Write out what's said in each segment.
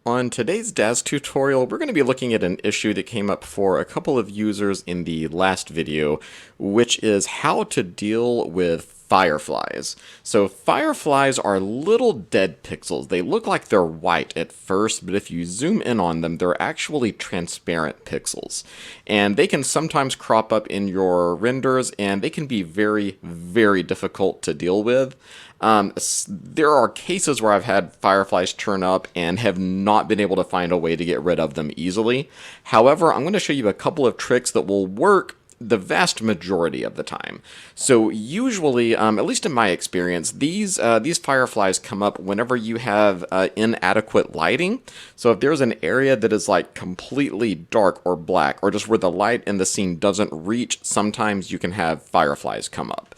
On today's Daz tutorial, we're going to be looking at an issue that came up for a couple of users in the last video, which is how to deal with fireflies. So fireflies are little dead pixels. They look like they're white at first, but if you zoom in on them, they're actually transparent pixels. And they can sometimes crop up in your renders, and they can be very, very difficult to deal with. There are cases where I've had fireflies turn up and have not been able to find a way to get rid of them easily. However, I'm going to show you a couple of tricks that will work the vast majority of the time. So usually, at least in my experience, these fireflies come up whenever you have inadequate lighting. So if there's an area that is like completely dark or black, or just where the light in the scene doesn't reach, sometimes you can have fireflies come up.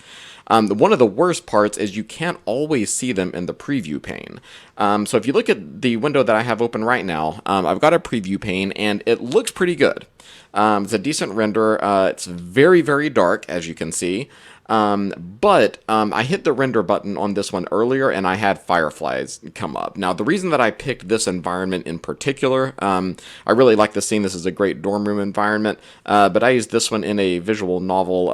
One of the worst parts is you can't always see them in the preview pane. So if you look at the window that I have open right now, I've got a preview pane and it looks pretty good. It's a decent render. It's very, very dark, as you can see. But I hit the render button on this one earlier and I had fireflies come up. Now, the reason that I picked this environment in particular, I really like the scene. This is a great dorm room environment, but I used this one in a visual novel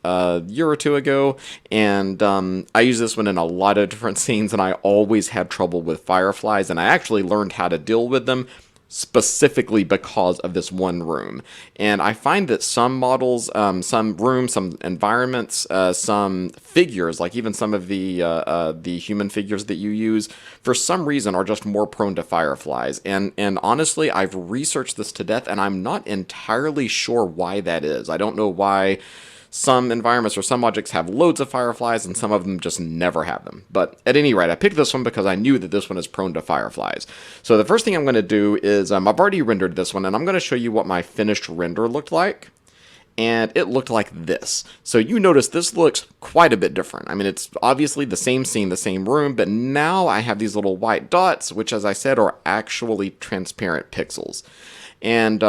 a year or two ago, and I use this one in a lot of different scenes, and I always had trouble with fireflies, and I actually learned how to deal with them specifically because of this one room. And I find that some models, some rooms, some environments, some figures, like even some of the human figures that you use, for some reason are just more prone to fireflies. And honestly, I've researched this to death, and I'm not entirely sure why that is. I don't know why some environments or some objects have loads of fireflies and some of them just never have them. But at any rate, I picked this one because I knew that this one is prone to fireflies. So the first thing I'm going to do is, I've already rendered this one, and I'm going to show you what my finished render looked like. And it looked like this. So you notice this looks quite a bit different. I mean, it's obviously the same scene, the same room, but now I have these little white dots, which, as I said, are actually transparent pixels. And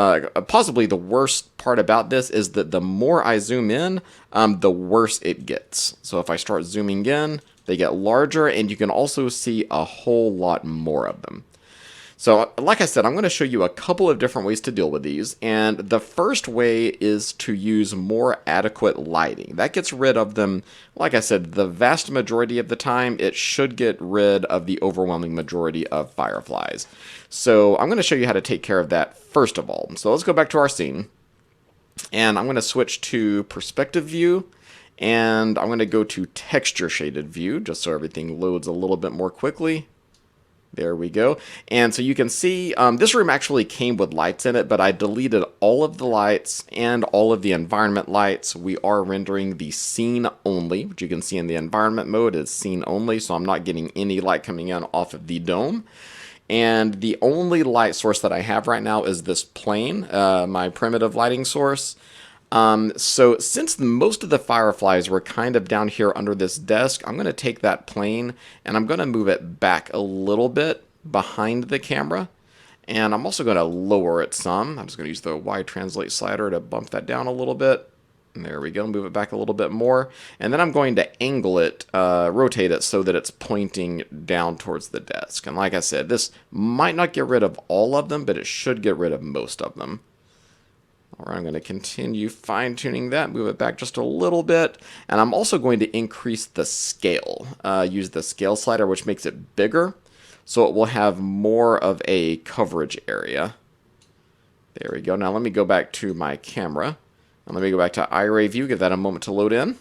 possibly the worst part about this is that the more I zoom in, the worse it gets. So if I start zooming in, they get larger, and you can also see a whole lot more of them. So, like I said, I'm going to show you a couple of different ways to deal with these, and the first way is to use more adequate lighting. That gets rid of them, like I said, the vast majority of the time. It should get rid of the overwhelming majority of fireflies. So, I'm going to show you how to take care of that first of all. So, let's go back to our scene, and I'm going to switch to perspective view, and I'm going to go to texture shaded view, just so everything loads a little bit more quickly. There we go. And so you can see this room actually came with lights in it, but I deleted all of the lights and all of the environment lights. We are rendering the scene only, which you can see in the environment mode is scene only, so I'm not getting any light coming in off of the dome. And the only light source that I have right now is this plane, my primitive lighting source. So since most of the fireflies were kind of down here under this desk, I'm going to take that plane and I'm going to move it back a little bit behind the camera. And I'm also going to lower it some. I'm just going to use the Y translate slider to bump that down a little bit. And there we go, move it back a little bit more. And then I'm going to angle it, rotate it so that it's pointing down towards the desk. And like I said, this might not get rid of all of them, but it should get rid of most of them. Alright, I'm going to continue fine-tuning that, move it back just a little bit, and I'm also going to increase the scale. Use the scale slider, which makes it bigger, so it will have more of a coverage area. There we go. Now let me go back to my camera, and let me go back to iRay view, give that a moment to load in.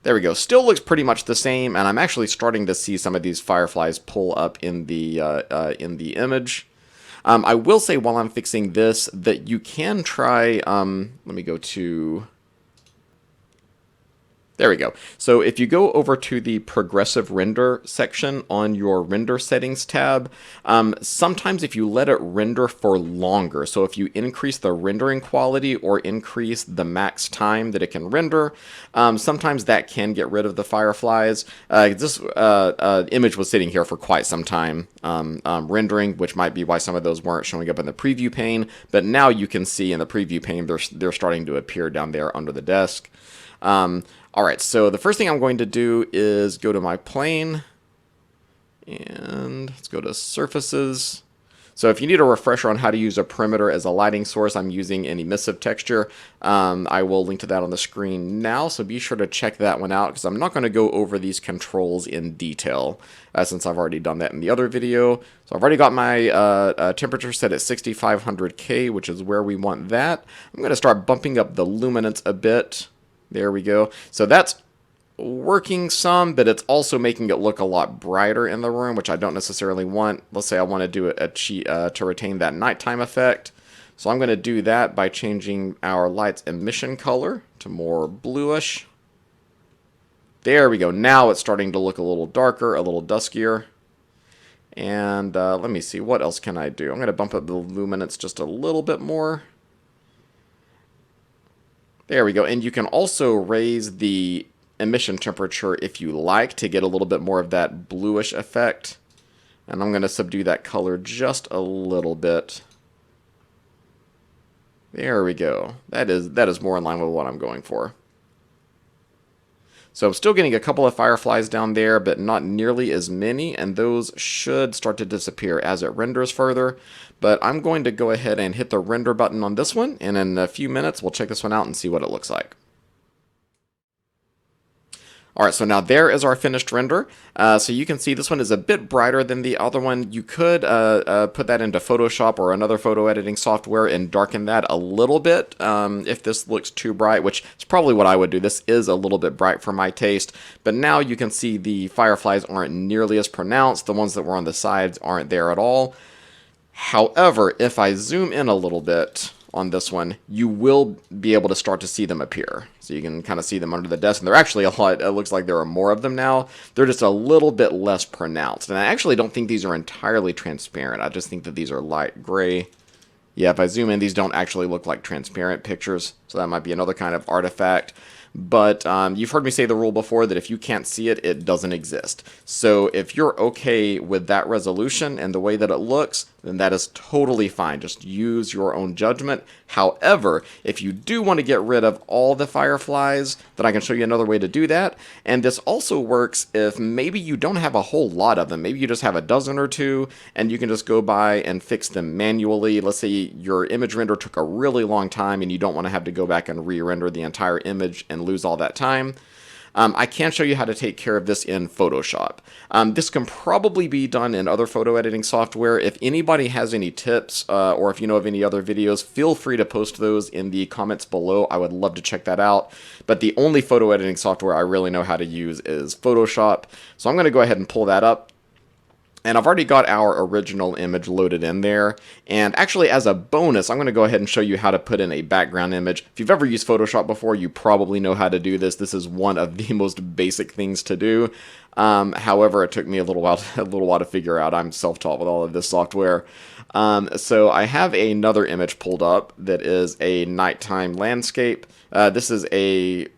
There we go. Still looks pretty much the same, and I'm actually starting to see some of these fireflies pull up in the image. I will say while I'm fixing this that you can try. Let me go to. There we go. So if you go over to the progressive render section on your render settings tab, sometimes if you let it render for longer, so if you increase the rendering quality or increase the max time that it can render, sometimes that can get rid of the fireflies. This image was sitting here for quite some time rendering, which might be why some of those weren't showing up in the preview pane, but now you can see in the preview pane they're starting to appear down there under the desk. Alright, so the first thing I'm going to do is go to my plane, and let's go to surfaces. So if you need a refresher on how to use a perimeter as a lighting source, I'm using an emissive texture. I will link to that on the screen now, so be sure to check that one out, because I'm not going to go over these controls in detail, since I've already done that in the other video. So I've already got my temperature set at 6500K, which is where we want that. I'm going to start bumping up the luminance a bit. There we go. So that's working some, but it's also making it look a lot brighter in the room, which I don't necessarily want. Let's say I want to do it to retain that nighttime effect. So I'm going to do that by changing our light's emission color to more bluish. There we go. Now it's starting to look a little darker, a little duskier. And let me see, what else can I do? I'm going to bump up the luminance just a little bit more. There we go. And you can also raise the emission temperature if you like to get a little bit more of that bluish effect. And I'm going to subdue that color just a little bit. There we go. That is more in line with what I'm going for. So I'm still getting a couple of fireflies down there, but not nearly as many, and those should start to disappear as it renders further. But I'm going to go ahead and hit the render button on this one, and in a few minutes we'll check this one out and see what it looks like. Alright, so now there is our finished render. So you can see this one is a bit brighter than the other one. You could put that into Photoshop or another photo editing software and darken that a little bit if this looks too bright, which is probably what I would do. This is a little bit bright for my taste, but now you can see the fireflies aren't nearly as pronounced. The ones that were on the sides aren't there at all. However, if I zoom in a little bit on this one, you will be able to start to see them appear. So you can kind of see them under the desk, and they're actually a lot. It looks like there are more of them now. They're just a little bit less pronounced. And I actually don't think these are entirely transparent. I just think that these are light gray. Yeah, if I zoom in, these don't actually look like transparent pictures. So that might be another kind of artifact. But you've heard me say the rule before that if you can't see it, it doesn't exist. So if you're okay with that resolution and the way that it looks, then that is totally fine. Just use your own judgment. However, if you do want to get rid of all the fireflies, then I can show you another way to do that. And this also works if maybe you don't have a whole lot of them. Maybe you just have a dozen or two, and you can just go by and fix them manually. Let's say your image render took a really long time and you don't want to have to go back and re-render the entire image and lose all that time. I can show you how to take care of this in Photoshop. This can probably be done in other photo editing software. If anybody has any tips or if you know of any other videos, feel free to post those in the comments below. I would love to check that out. But the only photo editing software I really know how to use is Photoshop. So I'm going to go ahead and pull that up. And I've already got our original image loaded in there. And actually, as a bonus, I'm going to go ahead and show you how to put in a background image. If you've ever used Photoshop before, you probably know how to do this. This is one of the most basic things to do. However, it took me a little while to figure out. I'm self-taught with all of this software. So I have another image pulled up that is a nighttime landscape. This is a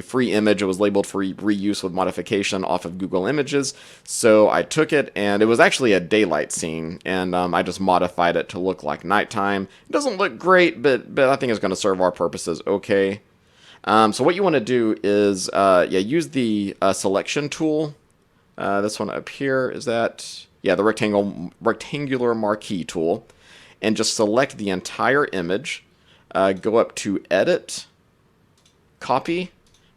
free image. It was labeled for reuse with modification off of Google Images. So I took it, and it was actually a daylight scene, and I just modified it to look like nighttime. It doesn't look great, but I think it's going to serve our purposes okay. So what you want to do is use the selection tool. This one up here is that, yeah, the rectangular marquee tool, and just select the entire image. Go up to Edit, Copy,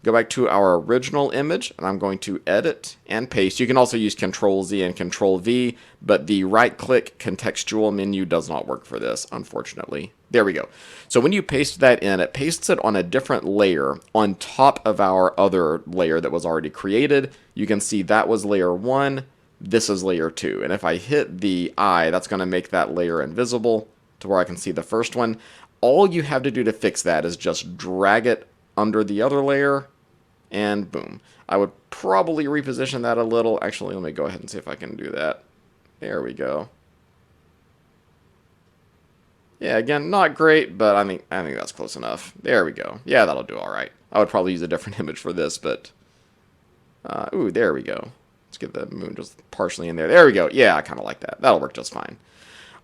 go back to our original image, and I'm going to edit and paste. You can also use Control-Z and Control-V, but the right-click contextual menu does not work for this, unfortunately. There we go. So when you paste that in, it pastes it on a different layer on top of our other layer that was already created. You can see that was layer 1, this is layer 2. And if I hit the eye, that's going to make that layer invisible to where I can see the first one. All you have to do to fix that is just drag it under the other layer, and boom. I would probably reposition that a little. Actually, let me go ahead and see if I can do that. There we go. Yeah, again, not great, but I think that's close enough. There we go. Yeah, that'll do all right. I would probably use a different image for this, but ooh, there we go. Let's get the moon just partially in there. There we go. Yeah, I kind of like that. That'll work just fine.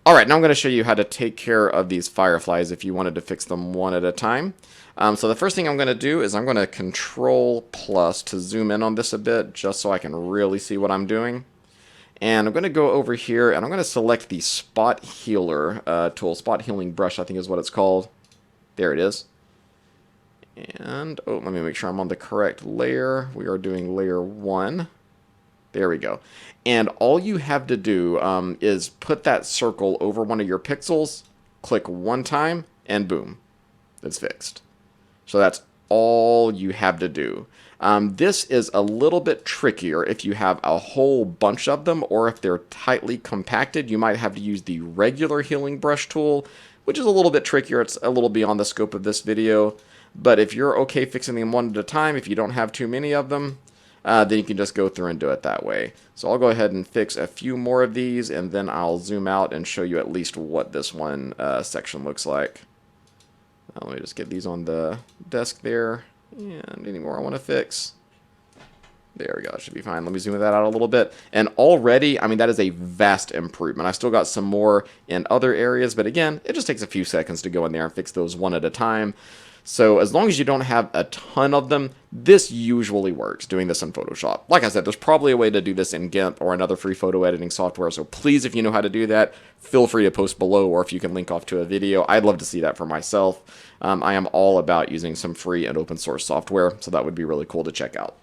Alright, now I'm going to show you how to take care of these fireflies if you wanted to fix them one at a time. So the first thing I'm going to do is I'm going to Control plus to zoom in on this a bit, just so I can really see what I'm doing. And I'm going to go over here, and I'm going to select the Spot Healer tool. Spot Healing Brush, I think is what it's called. There it is. And, oh, let me make sure I'm on the correct layer. We are doing layer 1. There we go. And all you have to do is put that circle over one of your pixels, click one time, and boom, it's fixed. So that's all you have to do. This is a little bit trickier if you have a whole bunch of them, or if they're tightly compacted. You might have to use the regular healing brush tool, which is a little bit trickier. It's a little beyond the scope of this video. But if you're okay fixing them one at a time, if you don't have too many of them, then you can just go through and do it that way. So I'll go ahead and fix a few more of these, and then I'll zoom out and show you at least what this one section looks like. Let me just get these on the desk there, and any more I want to fix. There we go, that should be fine. Let me zoom that out a little bit. And already, I mean, that is a vast improvement. I still got some more in other areas, but again, it just takes a few seconds to go in there and fix those one at a time. So as long as you don't have a ton of them, this usually works, doing this in Photoshop. Like I said, there's probably a way to do this in GIMP or another free photo editing software, so please, if you know how to do that, feel free to post below, or if you can link off to a video. I'd love to see that for myself. I am all about using some free and open source software, so that would be really cool to check out.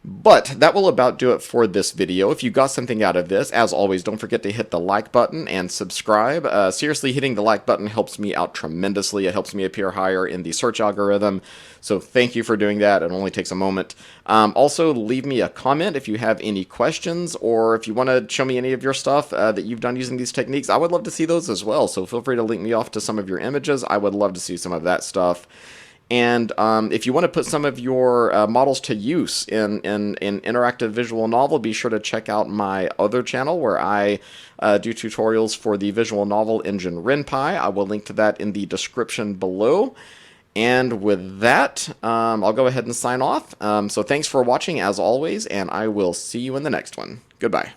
But that will about do it for this video. If you got something out of this, as always, don't forget to hit the like button and subscribe. Seriously, hitting the like button helps me out tremendously. It helps me appear higher in the search algorithm. So thank you for doing that. It only takes a moment. Also, leave me a comment if you have any questions, or if you want to show me any of your stuff that you've done using these techniques. I would love to see those as well. So feel free to link me off to some of your images. I would love to see some of that stuff. And if you want to put some of your models to use in interactive visual novel, be sure to check out my other channel where I do tutorials for the visual novel engine RenPy. I will link to that in the description below. And with that, I'll go ahead and sign off. So thanks for watching as always, and I will see you in the next one. Goodbye.